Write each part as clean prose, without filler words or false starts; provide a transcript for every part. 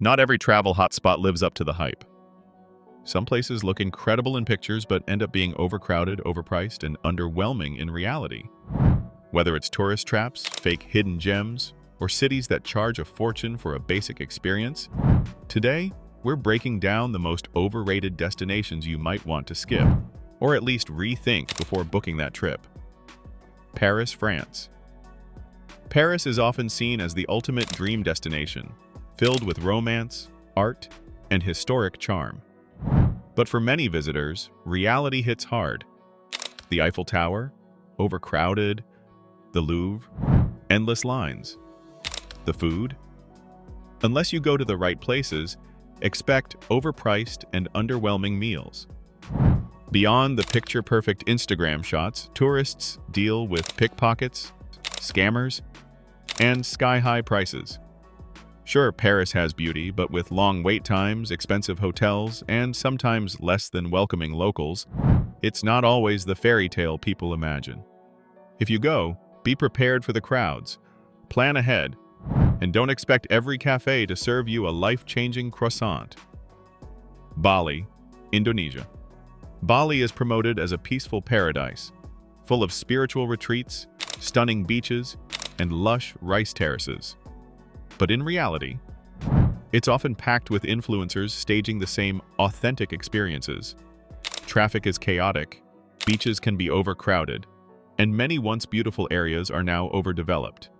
Not every travel hotspot lives up to the hype. Some places look incredible in pictures but end up being overcrowded, overpriced, and underwhelming in reality. Whether it's tourist traps, fake hidden gems, or cities that charge a fortune for a basic experience, today we're breaking down the most overrated destinations you might want to skip, or at least rethink before booking that trip. Paris, France. Paris is often seen as the ultimate dream destination, filled with romance, art, and historic charm. But for many visitors, reality hits hard. The Eiffel Tower, overcrowded, the Louvre, endless lines. The food? Unless you go to the right places, expect overpriced and underwhelming meals. Beyond the picture-perfect Instagram shots, tourists deal with pickpockets, scammers, and sky-high prices. Sure, Paris has beauty, but with long wait times, expensive hotels, and sometimes less than welcoming locals, it's not always the fairy tale people imagine. If you go, be prepared for the crowds, plan ahead, and don't expect every cafe to serve you a life-changing croissant. Bali, Indonesia. Bali is promoted as a peaceful paradise, full of spiritual retreats, stunning beaches, and lush rice terraces. But in reality, it's often packed with influencers staging the same authentic experiences. Traffic is chaotic, beaches can be overcrowded, and many once beautiful areas are now overdeveloped.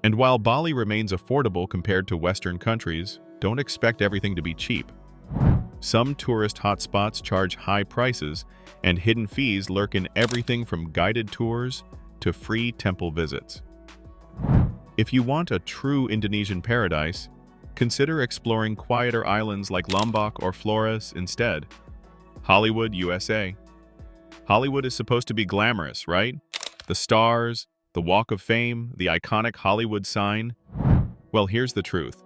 And while Bali remains affordable compared to Western countries, don't expect everything to be cheap. Some tourist hotspots charge high prices, and hidden fees lurk in everything from guided tours to free temple visits. If you want a true Indonesian paradise, consider exploring quieter islands like Lombok or Flores instead. Hollywood, USA. Hollywood is supposed to be glamorous, right? The stars, the Walk of Fame, the iconic Hollywood sign. Well, here's the truth.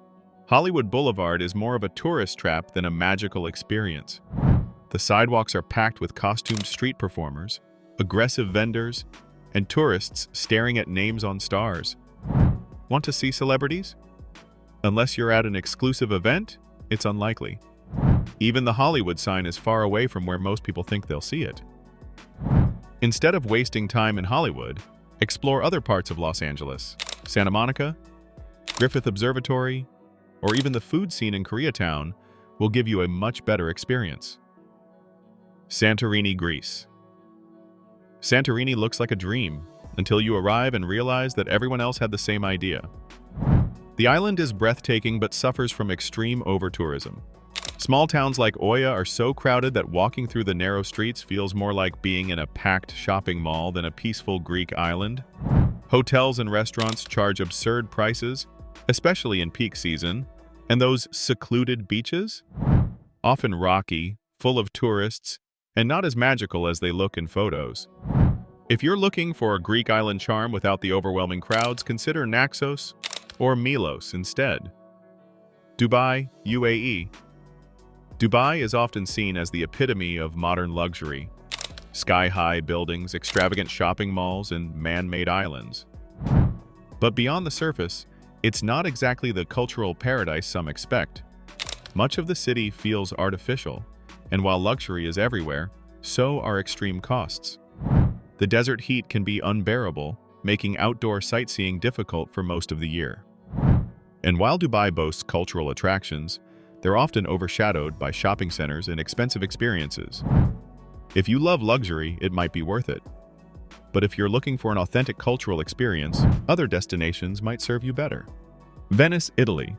Hollywood Boulevard is more of a tourist trap than a magical experience. The sidewalks are packed with costumed street performers, aggressive vendors, and tourists staring at names on stars. Want to see celebrities? Unless you're at an exclusive event, it's unlikely. Even the Hollywood sign is far away from where most people think they'll see it. Instead of wasting time in Hollywood, explore other parts of Los Angeles. Santa Monica, Griffith Observatory, or even the food scene in Koreatown will give you a much better experience. Santorini, Greece. Santorini looks like a dream until you arrive and realize that everyone else had the same idea. The island is breathtaking but suffers from extreme over-tourism. Small towns like Oya are so crowded that walking through the narrow streets feels more like being in a packed shopping mall than a peaceful Greek island. Hotels and restaurants charge absurd prices, especially in peak season, and those secluded beaches? Often rocky, full of tourists, and not as magical as they look in photos. If you're looking for a Greek island charm without the overwhelming crowds, consider Naxos or Milos instead. Dubai, UAE. Dubai is often seen as the epitome of modern luxury. Sky-high buildings, extravagant shopping malls, and man-made islands. But beyond the surface, it's not exactly the cultural paradise some expect. Much of the city feels artificial, and while luxury is everywhere, so are extreme costs. The desert heat can be unbearable, making outdoor sightseeing difficult for most of the year. And while Dubai boasts cultural attractions, they're often overshadowed by shopping centers and expensive experiences. If you love luxury, it might be worth it. But if you're looking for an authentic cultural experience, other destinations might serve you better. Venice, Italy.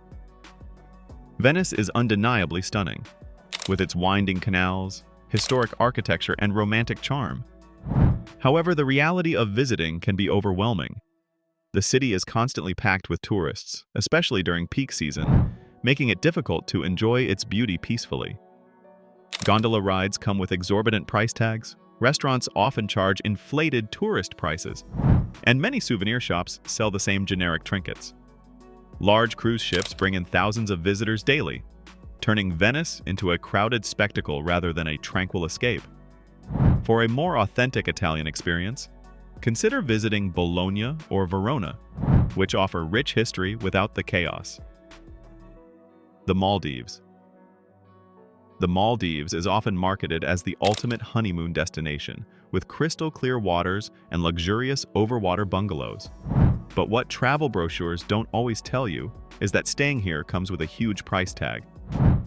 Venice is undeniably stunning, with its winding canals, historic architecture, and romantic charm. However, the reality of visiting can be overwhelming. The city is constantly packed with tourists, especially during peak season, making it difficult to enjoy its beauty peacefully. Gondola rides come with exorbitant price tags, restaurants often charge inflated tourist prices, and many souvenir shops sell the same generic trinkets. Large cruise ships bring in thousands of visitors daily, turning Venice into a crowded spectacle rather than a tranquil escape. For a more authentic Italian experience, consider visiting Bologna or Verona, which offer rich history without the chaos. The Maldives. The Maldives is often marketed as the ultimate honeymoon destination, with crystal-clear waters and luxurious overwater bungalows. But what travel brochures don't always tell you is that staying here comes with a huge price tag.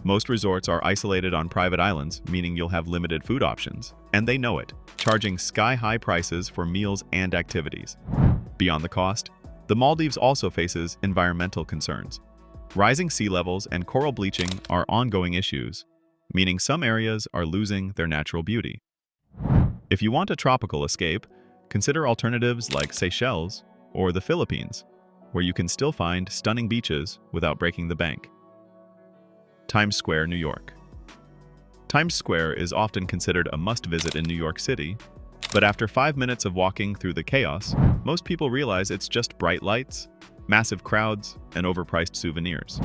Most resorts are isolated on private islands, meaning you'll have limited food options, and they know it, charging sky-high prices for meals and activities. Beyond the cost, the Maldives also faces environmental concerns. Rising sea levels and coral bleaching are ongoing issues, meaning some areas are losing their natural beauty. If you want a tropical escape, consider alternatives like Seychelles or the Philippines, where you can still find stunning beaches without breaking the bank. Times Square, New York. Times Square is often considered a must-visit in New York City, but after 5 minutes of walking through the chaos, most people realize it's just bright lights, massive crowds, and overpriced souvenirs.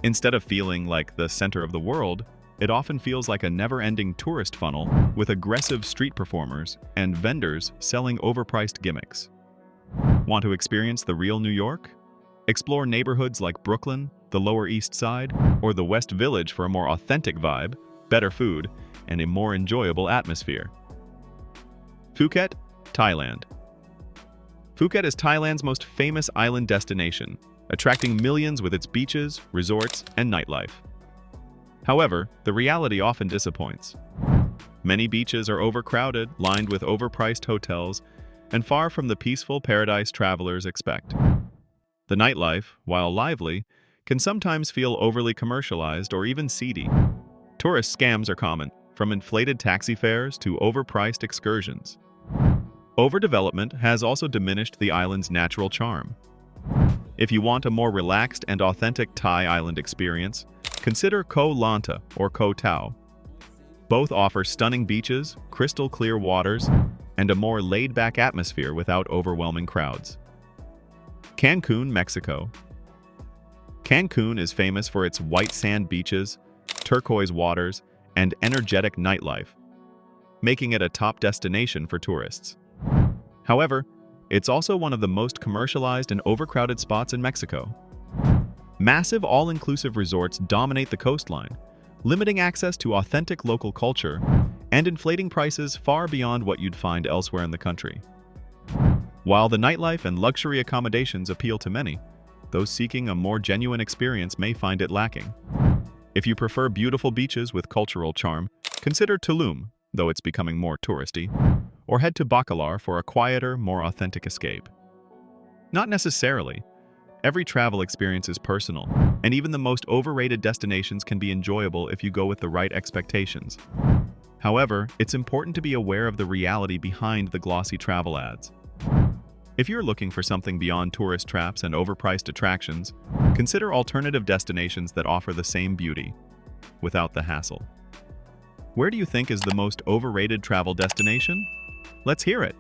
Instead of feeling like the center of the world, it often feels like a never-ending tourist funnel with aggressive street performers and vendors selling overpriced gimmicks. Want to experience the real New York? Explore neighborhoods like Brooklyn, the Lower East Side, or the West Village for a more authentic vibe, better food, and a more enjoyable atmosphere. Phuket, Thailand. Phuket is Thailand's most famous island destination, attracting millions with its beaches, resorts, and nightlife. However, the reality often disappoints. Many beaches are overcrowded, lined with overpriced hotels, and far from the peaceful paradise travelers expect. The nightlife, while lively, can sometimes feel overly commercialized or even seedy. Tourist scams are common, from inflated taxi fares to overpriced excursions. Overdevelopment has also diminished the island's natural charm. If you want a more relaxed and authentic Thai island experience, consider Koh Lanta or Koh Tao. Both offer stunning beaches, crystal-clear waters, and a more laid-back atmosphere without overwhelming crowds. Cancun, Mexico. Cancun is famous for its white sand beaches, turquoise waters, and energetic nightlife, making it a top destination for tourists. However, it's also one of the most commercialized and overcrowded spots in Mexico. Massive all-inclusive resorts dominate the coastline, limiting access to authentic local culture and inflating prices far beyond what you'd find elsewhere in the country. While the nightlife and luxury accommodations appeal to many, those seeking a more genuine experience may find it lacking. If you prefer beautiful beaches with cultural charm, consider Tulum, though it's becoming more touristy, or head to Bacalar for a quieter, more authentic escape. Not necessarily. Every travel experience is personal, and even the most overrated destinations can be enjoyable if you go with the right expectations. However, it's important to be aware of the reality behind the glossy travel ads. If you're looking for something beyond tourist traps and overpriced attractions, consider alternative destinations that offer the same beauty, without the hassle. Where do you think is the most overrated travel destination? Let's hear it!